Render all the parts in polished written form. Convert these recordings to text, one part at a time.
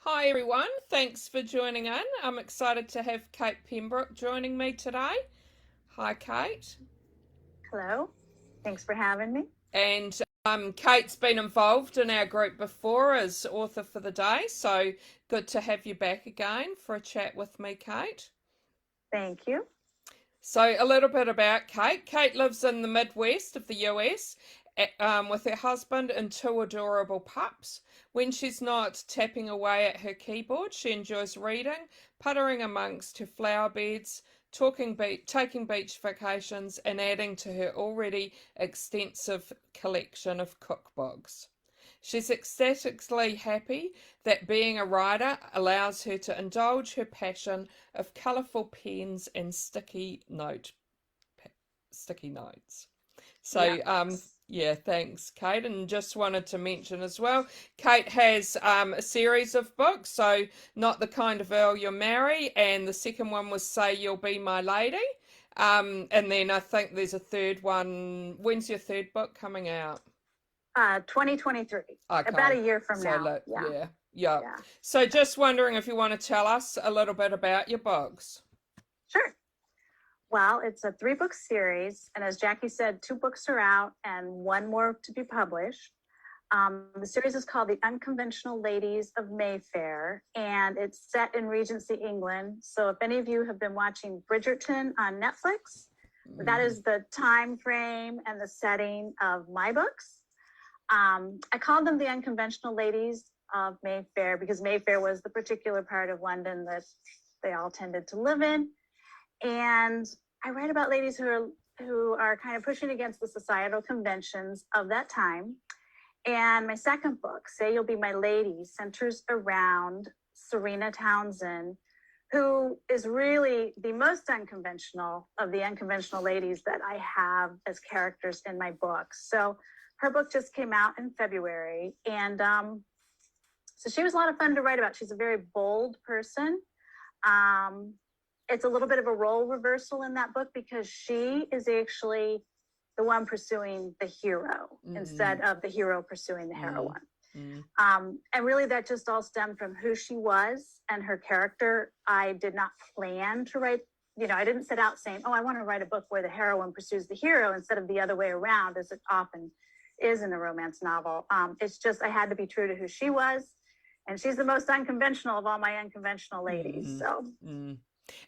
Hi everyone, thanks for joining in. I'm excited to have Kate Pembroke joining me today. Hi Kate. Hello. Thanks for having me. And Kate's been involved in our group before as author for the day, so good to have you back again for a chat with me, Kate. Thank you. So, a little bit about Kate. Kate lives in the Midwest of the US with her husband and two adorable pups. When she's not tapping away at her keyboard, she enjoys reading, puttering amongst her flower beds, taking beach vacations, and adding to her already extensive collection of cookbooks. She's ecstatically happy that being a writer allows her to indulge her passion of colourful pens and sticky notes. So, Yes. yeah, thanks, Kate. And just wanted to mention as well, Kate has a series of books. So, Not the Kind of Earl You'll Marry, and the second one was Say You'll Be My Lady. And then I think there's a third one. When's your third book coming out? 2023. About Okay. a year from So, now. Yeah. yeah, yeah. Yeah. So, just wondering if you want to tell us a little bit about your books. Sure. Well, it's a 3-book series. And as Jackie said, 2 books are out and 1 more to be published. The series is called The Unconventional Ladies of Mayfair, and it's set in Regency, England. So if any of you have been watching Bridgerton on Netflix, that is the time frame and the setting of my books. I called them The Unconventional Ladies of Mayfair because Mayfair was the particular part of London that they all tended to live in. And I write about ladies who are kind of pushing against the societal conventions of that time. And my second book, Say You'll Be My Lady, centers around Serena Townsend, who is really the most unconventional of the unconventional ladies that I have as characters in my books. So her book just came out in February. And so she was a lot of fun to write about. She's a very bold person. It's a little bit of a role reversal in that book because she is actually the one pursuing the hero instead of the hero pursuing the heroine. And really that just all stemmed from who she was and her character. I did not plan to write, I didn't set out saying, oh, I want to write a book where the heroine pursues the hero instead of the other way around, as it often is in a romance novel. It's just, I had to be true to who she was. And she's the most unconventional of all my unconventional ladies.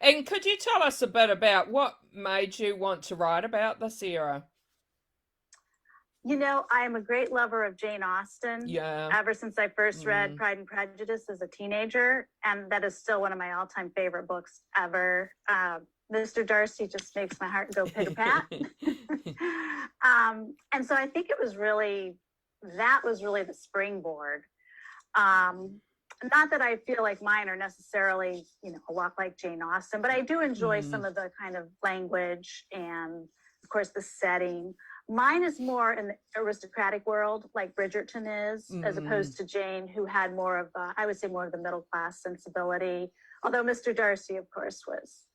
And could you tell us a bit about what made you want to write about this era? I am a great lover of Jane Austen. Yeah. Ever since I first read Pride and Prejudice as a teenager, and that is still one of my all-time favorite books ever. Mr. Darcy just makes my heart go pitter-pat. And so I think that was really the springboard. Not that I feel like mine are necessarily, a lot like Jane Austen, but I do enjoy some of the kind of language and, of course, the setting. Mine is more in the aristocratic world, like Bridgerton is, as opposed to Jane, who had more of, I would say, more of the middle class sensibility. Although Mr. Darcy, of course, was,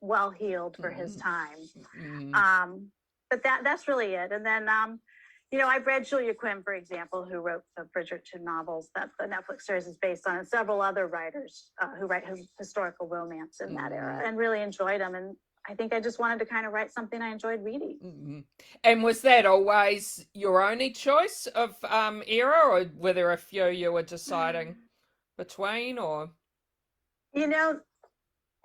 well heeled for his time. But that's really it. And then, I've read Julia Quinn, for example, who wrote the Bridgerton novels that the Netflix series is based on, and several other writers who write historical romance in that era, and really enjoyed them. And I think I just wanted to kind of write something I enjoyed reading. And was that always your only choice of era, or were there a few you were deciding between, or?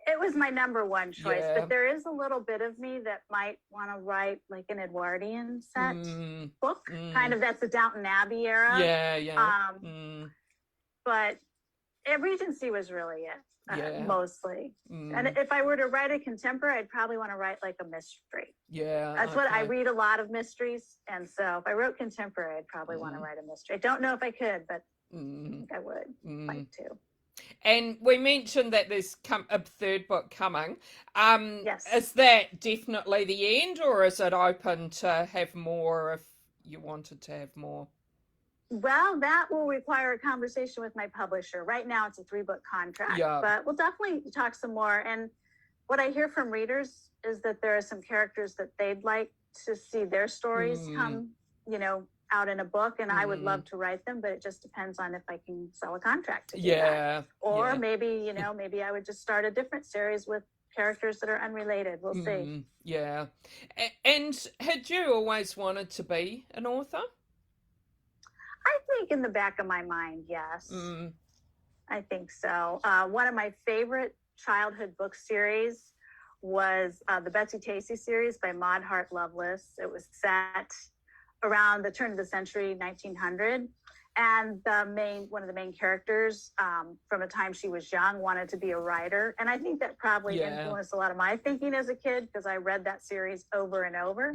It was my number one choice, but there is a little bit of me that might want to write like an Edwardian set book, kind of that's the Downton Abbey era. Yeah. But Regency was really it, mostly. And if I were to write a contemporary, I'd probably want to write like a mystery. Yeah. That's what I read, a lot of mysteries. And so if I wrote contemporary, I'd probably want to write a mystery. I don't know if I could, but I think I would like to. And we mentioned that there's a third book coming. Yes. Is that definitely the end, or is it open to have more if you wanted to have more? Well, that will require a conversation with my publisher. Right now, it's a 3-book contract, but we'll definitely talk some more. And what I hear from readers is that there are some characters that they'd like to see their stories come, out in a book, and I would love to write them, but it just depends on if I can sell a contract to do that. Or maybe, maybe I would just start a different series with characters that are unrelated. We'll see. Yeah. And had you always wanted to be an author? I think in the back of my mind, yes. I think so. One of my favorite childhood book series was the Betsy Tacy series by Maud Hart Lovelace. It was set around the turn of the century, 1900. And one of the main characters from a time she was young wanted to be a writer. And I think that probably influenced a lot of my thinking as a kid, because I read that series over and over.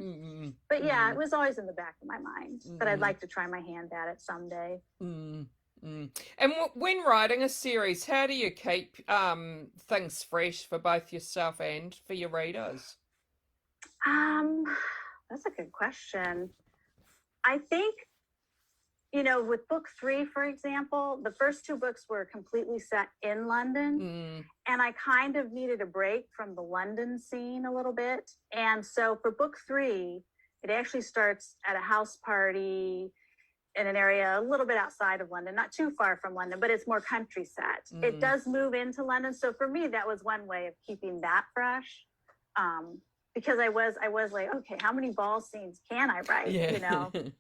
But yeah, it was always in the back of my mind that I'd like to try my hand at it someday. And when writing a series, how do you keep things fresh for both yourself and for your readers? That's a good question. I think, with book 3, for example, the first 2 books were completely set in London, and I kind of needed a break from the London scene a little bit. And so for book 3, it actually starts at a house party in an area a little bit outside of London, not too far from London, but it's more country set. It does move into London. So for me, that was one way of keeping that fresh. Because I was like, okay, how many ball scenes can I write?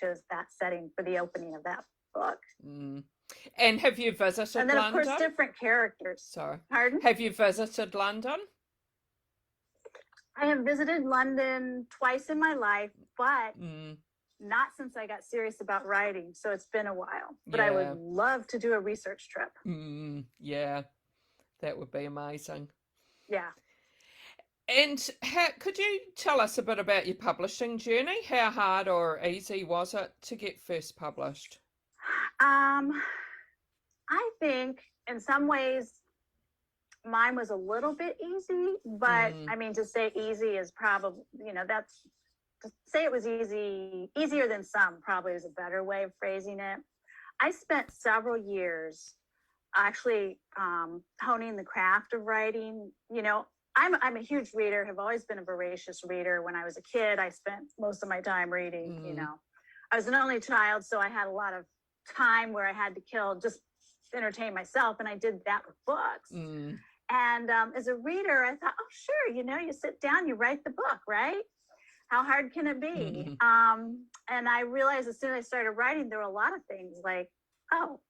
Just that setting for the opening of that book. And have you visited London? And then, of course, different characters. Sorry. Pardon? Have you visited London? I have visited London twice in my life, but not since I got serious about writing. So it's been a while. But I would love to do a research trip. Yeah, that would be amazing. Yeah. And could you tell us a bit about your publishing journey? How hard or easy was it to get first published? I think in some ways mine was a little bit easy, but I mean, to say easy is probably, to say it was easier than some probably is a better way of phrasing it. I spent several years actually honing the craft of writing. I'm a huge reader, have always been a voracious reader. When I was a kid, I spent most of my time reading. I was an only child, so I had a lot of time where I had to kill just to entertain myself, and I did that with books. And as a reader, I thought, oh, sure, you sit down, you write the book, right? How hard can it be? And I realized as soon as I started writing, there were a lot of things like, oh,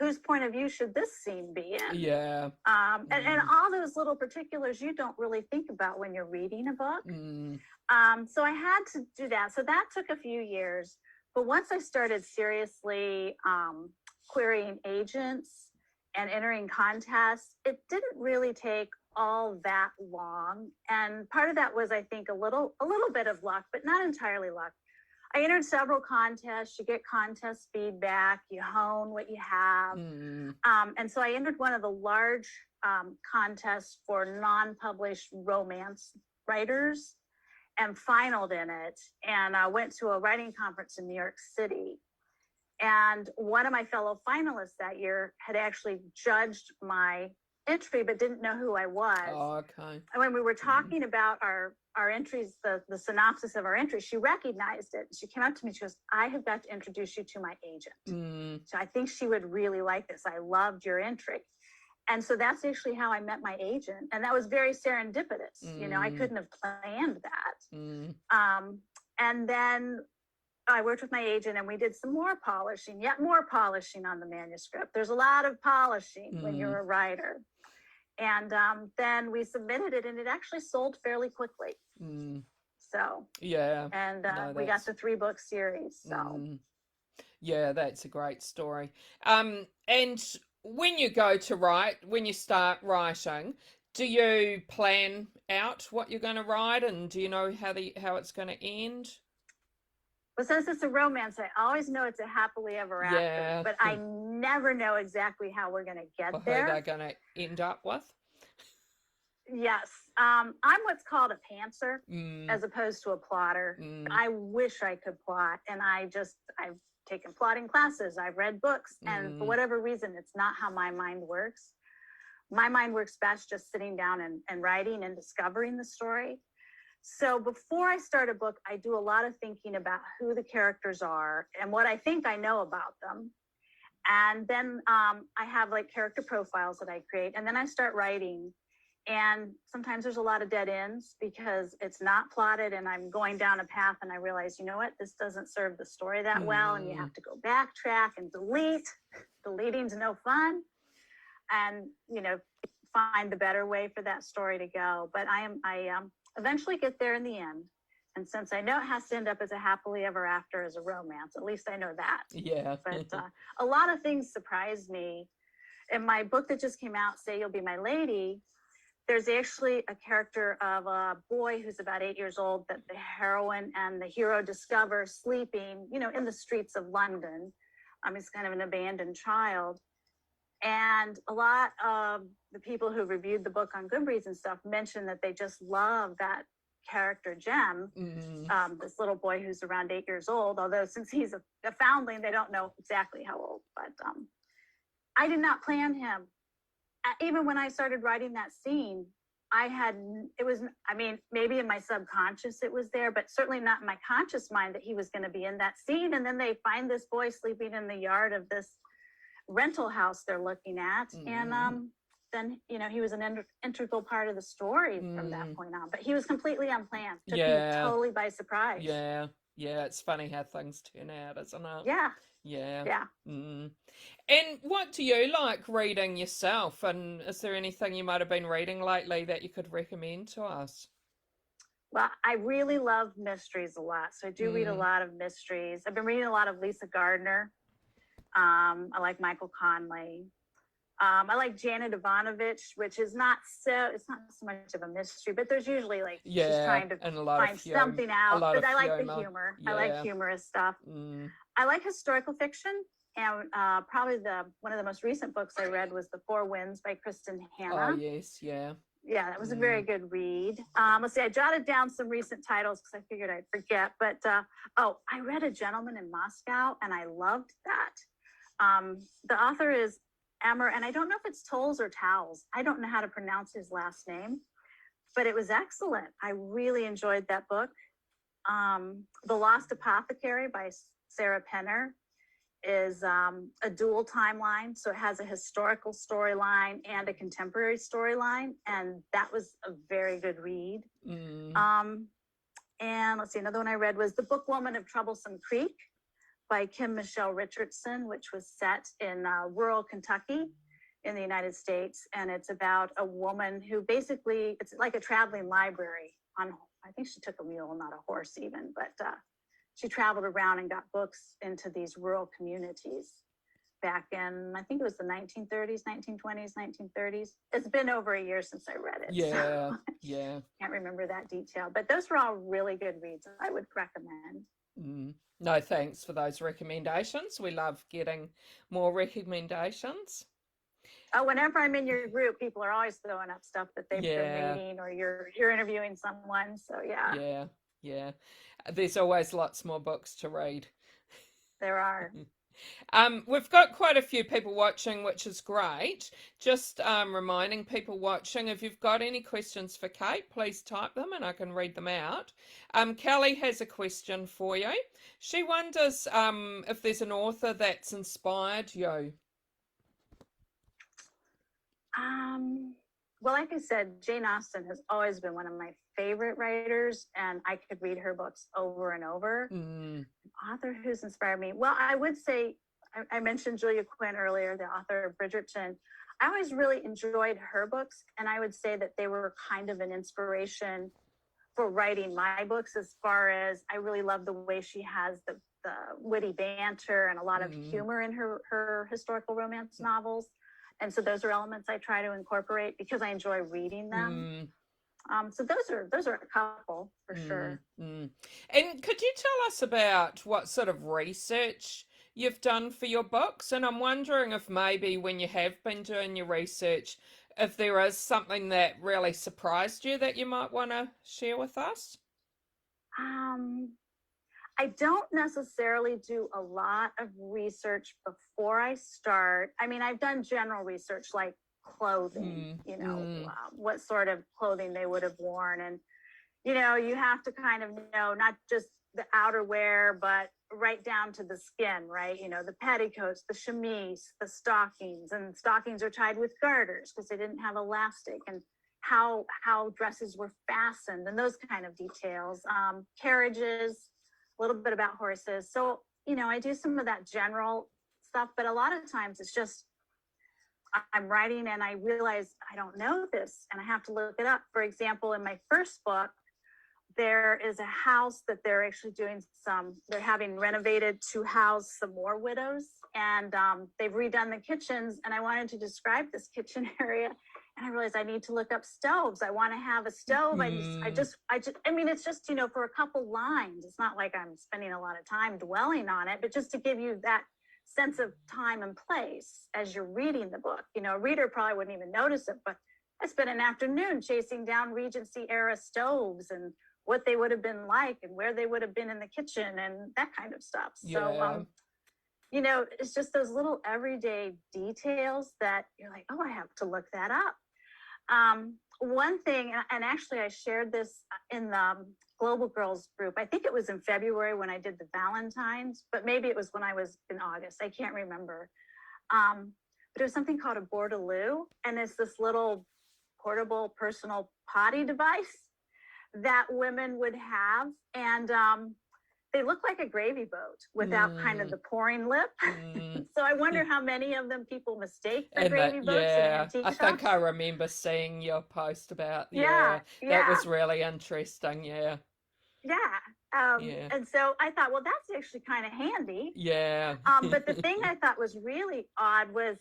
whose point of view should this scene be in? Yeah. And all those little particulars you don't really think about when you're reading a book. So I had to do that. So that took a few years. But once I started seriously querying agents and entering contests, it didn't really take all that long. And part of that was, I think, a little bit of luck, but not entirely luck. I entered several contests. You get contest feedback, you hone what you have. And so I entered one of the large contests for non-published romance writers and finaled in it. And I went to a writing conference in New York City. And one of my fellow finalists that year had actually judged my entry, but didn't know who I was. Oh, okay. And when we were talking about our entries, the synopsis of our entry, she recognized it. She came up to me, she goes, I have got to introduce you to my agent. So I think she would really like this. I loved your entry. And so that's actually how I met my agent. And that was very serendipitous. I couldn't have planned that. And then I worked with my agent and we did some more polishing, yet more polishing on the manuscript. There's a lot of polishing when you're a writer. And then we submitted it and it actually sold fairly quickly. So, yeah. And we got the 3-book series. So, yeah, that's a great story. And when you go to write, when you start writing, do you plan out what you're going to write, and do you know how it's going to end? Well, since it's a romance, I always know it's a happily ever after, but I never know exactly how we're going to get there. Who they're going to end up with? Yes. I'm what's called a pantser as opposed to a plotter. I wish I could plot, and I've taken plotting classes, I've read books, and for whatever reason, it's not how my mind works. My mind works best just sitting down and writing and discovering the story. So before I start a book, I do a lot of thinking about who the characters are and what I think I know about them. And then I have like character profiles that I create, and then I start writing. And sometimes there's a lot of dead ends because it's not plotted and I'm going down a path and I realize, you know what, this doesn't serve the story that well. And you have to go backtrack and delete. Deleting's no fun. And, you know, find the better way for that story to go. But I eventually get there in the end. And since I know it has to end up as a happily ever after as a romance, at least I know that. Yeah. But a lot of things surprised me. In my book that just came out, Say You'll Be My Lady, there's actually a character of a boy who's about 8 years old that the heroine and the hero discover sleeping, you know, in the streets of London. He's kind of an abandoned child. And a lot of the people who reviewed the book on Goodreads and stuff mentioned that they just love that character Jem, this little boy who's around 8 years old, although since he's a foundling, they don't know exactly how old. But I did not plan him. Even when I started writing that scene, maybe in my subconscious it was there, but certainly not in my conscious mind that he was going to be in that scene. And then they find this boy sleeping in the yard of this rental house they're looking at. And then, you know, he was an integral part of the story from that point on. But he was completely unplanned. Took me totally by surprise. Yeah. It's funny how things turn out, isn't it? Yeah. Yeah. And what do you like reading yourself? And is there anything you might have been reading lately that you could recommend to us? Well, I really love mysteries a lot. So I do read a lot of mysteries. I've been reading a lot of Lisa Gardner. I like Michael Conley. I like Janet Ivanovich, which is it's not so much of a mystery, but there's usually like she's trying to find something out. But I like the humor. I like humorous stuff. I like historical fiction. And probably one of the most recent books I read was The Four Winds by Kristen Hanna. Oh, yes, yeah. Yeah, that was a very good read. Let's see, I jotted down some recent titles because I figured I'd forget. But, I read A Gentleman in Moscow, and I loved that. The author is Emmer, and I don't know if it's Tolles or Towles. I don't know how to pronounce his last name, but it was excellent. I really enjoyed that book. The Lost Apothecary by Sarah Penner is a dual timeline. So it has a historical storyline and a contemporary storyline. And that was a very good read. And let's see, another one I read was The Bookwoman of Troublesome Creek by Kim Michelle Richardson, which was set in rural Kentucky in the United States. And it's about a woman who basically, it's like a traveling library I think she took a mule, not a horse even, but she traveled around and got books into these rural communities back in, I think it was the 1930s, 1920s, 1930s. It's been over a year since I read it. Yeah, so can't remember that detail. But those were all really good reads. I would recommend. No, thanks for those recommendations. We love getting more recommendations. Oh, whenever I'm in your group, people are always throwing up stuff that they've been reading, or you're interviewing someone. So yeah. There's always lots more books to read. There are. We've got quite a few people watching, which is great. Just reminding people watching, if you've got any questions for Kate, please type them and I can read them out. Kelly has a question for you. She wonders if there's an author that's inspired you. Well, like I said, Jane Austen has always been one of my favorite writers, and I could read her books over and over. An author who's inspired me. Well, I would say, I mentioned Julia Quinn earlier, the author of Bridgerton. I always really enjoyed her books, and I would say that they were kind of an inspiration for writing my books, as far as I really love the way she has the witty banter and a lot of humor in her historical romance novels. And so those are elements I try to incorporate because I enjoy reading them. So those are a couple for sure. And could you tell us about what sort of research you've done for your books? And I'm wondering if maybe when you have been doing your research, if there is something that really surprised you that you might want to share with us. I don't necessarily do a lot of research before I start. I mean, I've done general research like clothing, what sort of clothing they would have worn. And you have to kind of know not just the outerwear, but right down to the skin, right? The petticoats, the chemise, the stockings, and stockings are tied with garters because they didn't have elastic, and how dresses were fastened and those kind of details. Carriages, a little bit about horses. So, I do some of that general stuff, but a lot of times it's just I'm writing and I realize I don't know this and I have to look it up. For example, in my first book, there is a house that they're actually they're having renovated to house some more widows. And they've redone the kitchens. And I wanted to describe this kitchen area. And I realized I need to look up stoves. I want to have a stove. I mean, it's just, for a couple lines. It's not like I'm spending a lot of time dwelling on it, but just to give you that sense of time and place as you're reading the book. A reader probably wouldn't even notice it, but I spent an afternoon chasing down Regency era stoves and what they would have been like and where they would have been in the kitchen and that kind of stuff. So, it's just those little everyday details that you're like, oh, I have to look that up. One thing, and actually I shared this in the Global Girls group. I think it was in February when I did the Valentines, but maybe it was when I was in August. I can't remember. But it was something called a Bordaloo, and it's this little portable personal potty device that women would have. And they look like a gravy boat without kind of the pouring lip. So I wonder how many of them people mistake for gravy boats in antique shops. I think I remember seeing your post about, that was really interesting, Yeah. And so I thought, well, that's actually kind of handy. Yeah. But the thing I thought was really odd was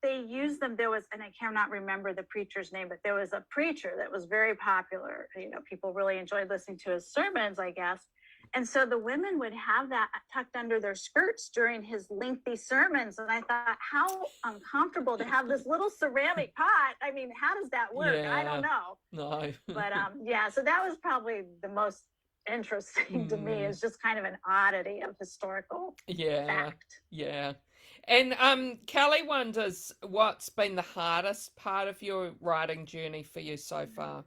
they used them. There was, and I cannot remember the preacher's name, but there was a preacher that was very popular. People really enjoyed listening to his sermons, I guess. And so the women would have that tucked under their skirts during his lengthy sermons. And I thought, how uncomfortable to have this little ceramic pot. I mean, how does that work? I don't know. No. But so that was probably the most interesting to me, is just kind of an oddity of historical fact. Yeah. And Kelly wonders what's been the hardest part of your writing journey for you so far?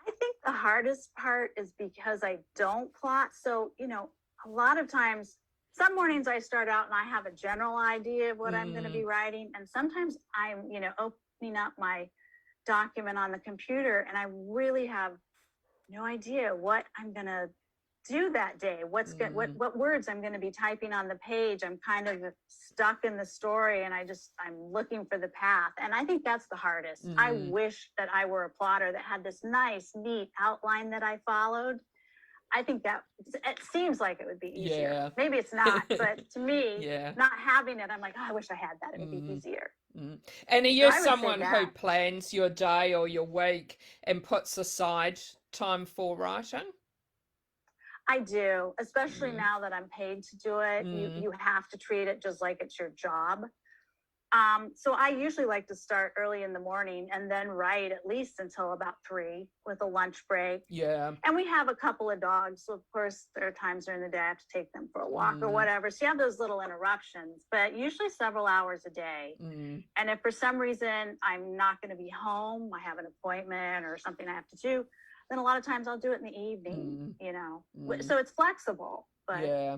I think the hardest part is because I don't plot. So, a lot of times, some mornings I start out and I have a general idea of what I'm going to be writing. And sometimes I'm, opening up my document on the computer and I really have no idea what I'm going to do that day. What words I'm going to be typing on the page. I'm kind of stuck in the story and I'm looking for the path. And I think that's the hardest. I wish that I were a plotter that had this nice, neat outline that I followed. I think that it seems like it would be easier. Yeah. Maybe it's not, but to me, not having it, I'm like, oh, I wish I had that. It would be easier. And are you someone who plans your day or your week and puts aside time for writing? I do, especially now that I'm paid to do it. You have to treat it just like it's your job. So I usually like to start early in the morning and then write at least until about 3 with a lunch break. Yeah. And we have a couple of dogs. So of course there are times during the day I have to take them for a walk or whatever. So you have those little interruptions, but usually several hours a day. And if for some reason I'm not going to be home, I have an appointment or something I have to do, then a lot of times I'll do it in the evening, So it's flexible, but yeah.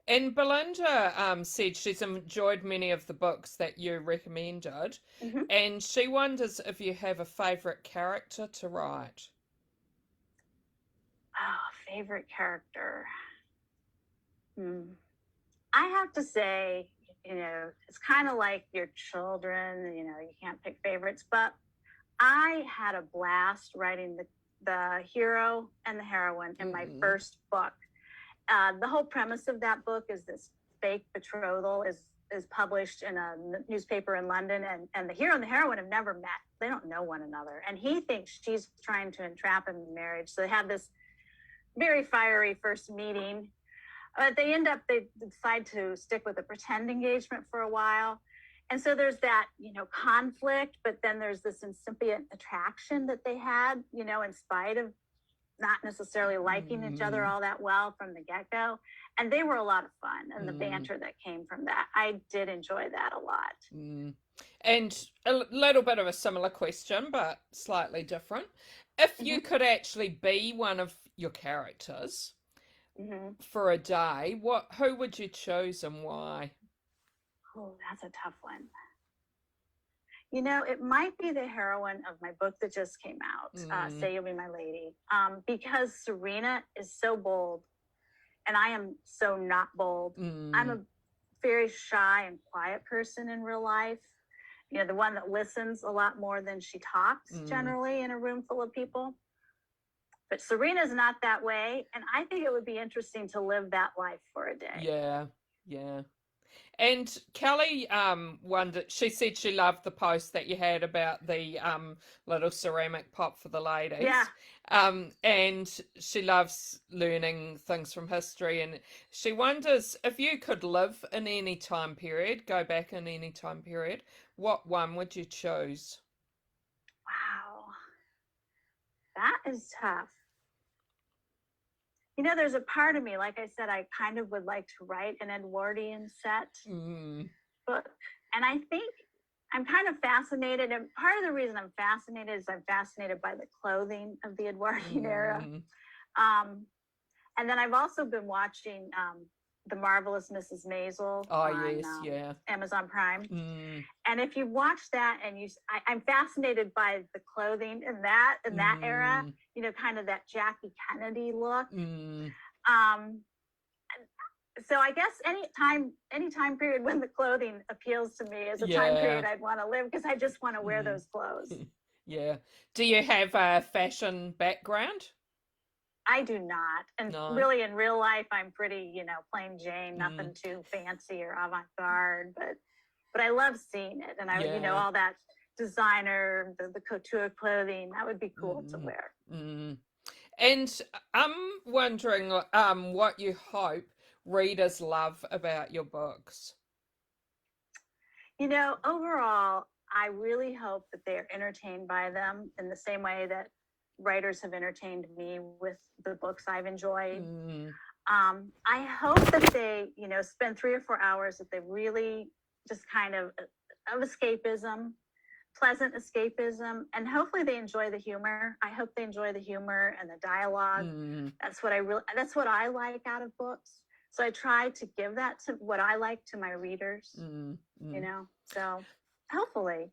And Belinda said she's enjoyed many of the books that you recommended, and she wonders if you have a favourite character to write. Oh, favorite character. I have to say, it's kind of like your children, you can't pick favorites, but I had a blast writing the hero and the heroine in my first book. The whole premise of that book is this fake betrothal is published in a newspaper in London, and the hero and the heroine have never met. They don't know one another. And he thinks she's trying to entrap him in marriage. So they have this very fiery first meeting. But they decide to stick with a pretend engagement for a while. And so there's that, conflict, but then there's this incipient attraction that they had, in spite of not necessarily liking each other all that well from the get-go. And they were a lot of fun, and the banter that came from that. I did enjoy that a lot. And a little bit of a similar question, but slightly different. If you Hmm. could actually be one of your characters Hmm. for a day, who would you choose and why? Oh, that's a tough one. You know, it might be the heroine of my book that just came out, Mm, Say You'll Be My Lady, because Serena is so bold and I am so not bold. I'm mm, a very shy and quiet person in real life. You know, the one that listens a lot more than she talks mm, generally in a room full of people. But Serena's not that way. And I think it would be interesting to live that life for a day. yeah, yeah. And Kelly wondered, she said she loved the post that you had about the little ceramic pot for the Yeah. ladies. And she loves learning things from history. And she wonders if you could live in any time period, go back in any time period, what one would you choose? Wow. That is tough. You know, there's a part of me, like I said, I kind of would like to write an Edwardian set Mm, book. And I think I'm kind of fascinated. And part of the reason I'm fascinated is I'm fascinated by the clothing of the Edwardian era. mm. Um, and then I've also been watching The Marvelous Mrs. Maisel Oh, on yes, yeah. Amazon Prime. Mm, And if you watch that and I'm fascinated by the clothing in that era, mm, you know, kind of that Jackie Kennedy look. mm. Um, so I guess any time period when the clothing appeals to me is a time Yeah. period I'd want to live because I just want to wear Mm. those clothes. Yeah. Do you have a fashion background? I do not. And No. really in real life I'm pretty, you know, plain Jane, Mm. nothing too fancy or avant-garde, but I love seeing it. And I would, you know, Yeah. all that designer, the couture clothing, that would be cool to Mm. wear. Mm. And I'm wondering what you hope readers love about your books. You know, overall, I really hope that they are entertained by them in the same way that writers have entertained me with the books I've enjoyed. Mm. I hope that they, you know, spend 3 or 4 hours that they really just kind of escapism, pleasant escapism, and hopefully they enjoy the humor. I hope they enjoy the humor and the dialogue. Mm. That's what I like out of books. So I try to give that to what I like to my readers, Mm. you Mm. know. So hopefully.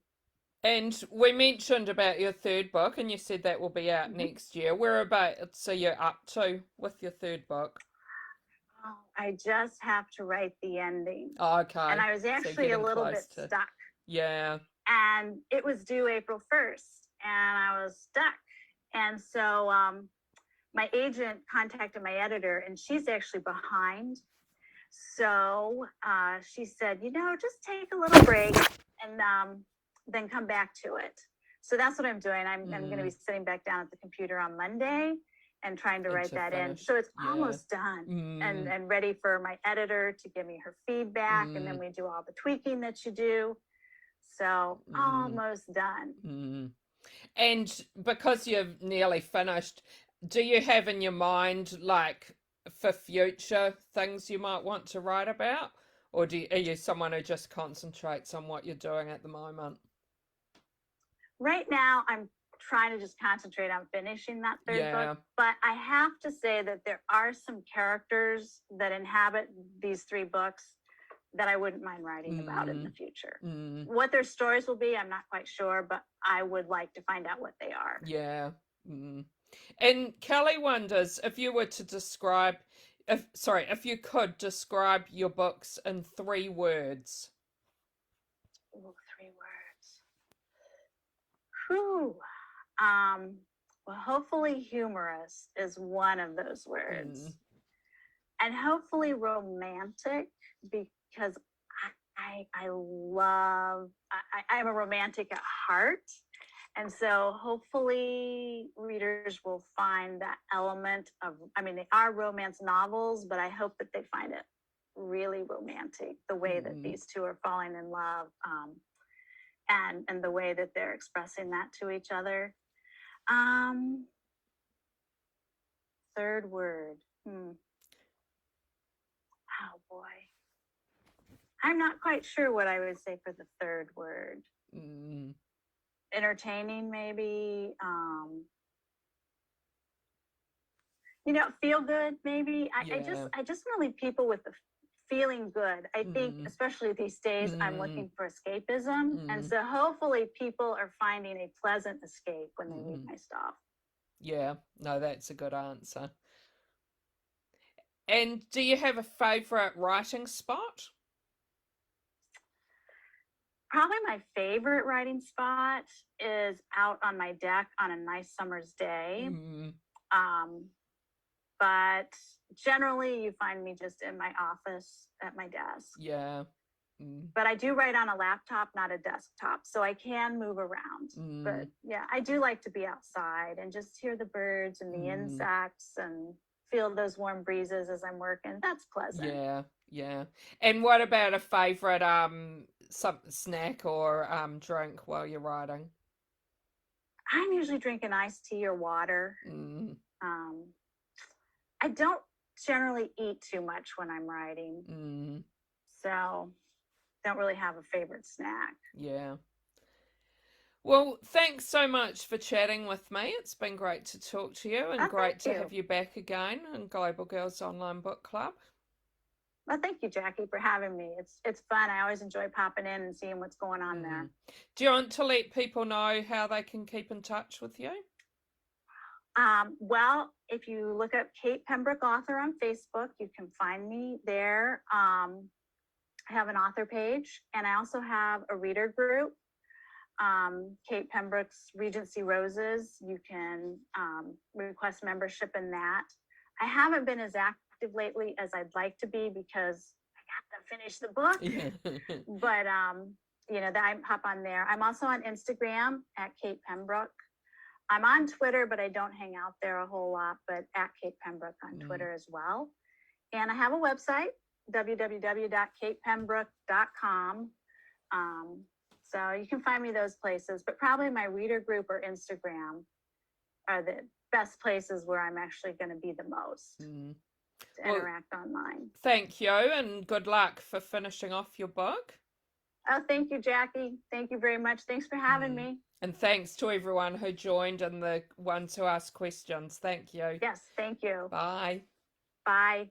And we mentioned about your third book, and you said that will be out Mhm. next year. Whereabouts are you up to with your third book? Oh, I just have to write the ending. Oh, And okay. I was So actually a getting little close bit to, stuck. yeah. And it was due April 1st, and I was stuck. And so my agent contacted my editor, and she's actually behind. So she said, you know, just take a little break and then come back to it. So that's what I'm doing. I'm going to be Mm. sitting back down at the computer on Monday and trying to And write to that in. finish. So it's Yeah. almost done Mm. and ready for my editor to give me her feedback. And then Mm. we do all the tweaking that you do. So Mm. almost done. Mm. And because you've nearly finished, do you have in your mind, like, for future things you might want to write about? Or are you someone who just concentrates on what you're doing at the moment? Right now, I'm trying to just concentrate on finishing that third book. Yeah. But I have to say that there are some characters that inhabit these 3 books that I wouldn't mind writing about in the Mm. future. Mm. What their stories will be, I'm not quite sure, but I would like to find out what they are. Yeah. Mm. And Kelly wonders if you were to describe, if you could describe your books in 3 words. Ooh, 3 words. Whew. Um, well, hopefully humorous is one of those Mm. words. And hopefully romantic because I love I'm a romantic at heart. And so hopefully readers will find that element of, I mean, they are romance novels, but I hope that they find it really romantic, the way that Mm. these two are falling in love, and the way that they're expressing that to each other. Um, Third word. Oh boy. I'm not quite sure what I would say for the third word. Mm, Entertaining, maybe. Feel good, maybe. yeah. I just want to leave people with the feeling good. I think, Mm, especially these days, I'm mm, looking for escapism, and mm, so hopefully people are finding a pleasant escape when they read mm. my stuff. Yeah, no, that's a good answer. And do you have a favorite writing spot? Probably my favorite writing spot is out on my deck on a nice summer's day. Mm, Um, but generally, you find me just in my office at my desk. yeah. Mm, But I do write on a laptop, not a desktop, so I can move around. mm, But yeah, I do like to be outside and just hear the birds and the mm. insects and feel those warm breezes as I'm working. That's pleasant. Yeah, yeah. And what about a favorite some snack or drink while you're writing? I'm usually drinking iced tea or water. Mm, Um, I don't generally eat too much when I'm writing, mm, so don't really have a favorite snack. yeah. Well, thanks so much for chatting with me. It's been great to talk to you and Oh, thank great to you. have you back again in Global Girls Online Book Club. Well, thank you, Jackie, for having me. It's fun. I always enjoy popping in and seeing what's going on Mm. there. Do you want to let people know how they can keep in touch with you? Well, if you look up Kate Pembroke Author on Facebook, you can find me there. I have an author page, and I also have a reader group, Kate Pembroke's Regency Roses. You can request membership in that. I haven't been as active lately as I'd like to be because I got to finish the book. Yeah. But I hop on there. I'm also on Instagram at Kate Pembroke. I'm on Twitter, but I don't hang out there a whole lot, but at Kate Pembroke on Twitter as well. And I have a website, www.katepembroke.com. So you can find me those places, but probably my reader group or Instagram are the best places where I'm actually going to be the most Mm. to Well, interact online. thank you and good luck for finishing off your book. Oh, thank you, Jackie. Thank you very much. Thanks for having Mm. me. And thanks to everyone who joined and the ones who asked questions. Thank you. Yes, thank you. Bye. Bye.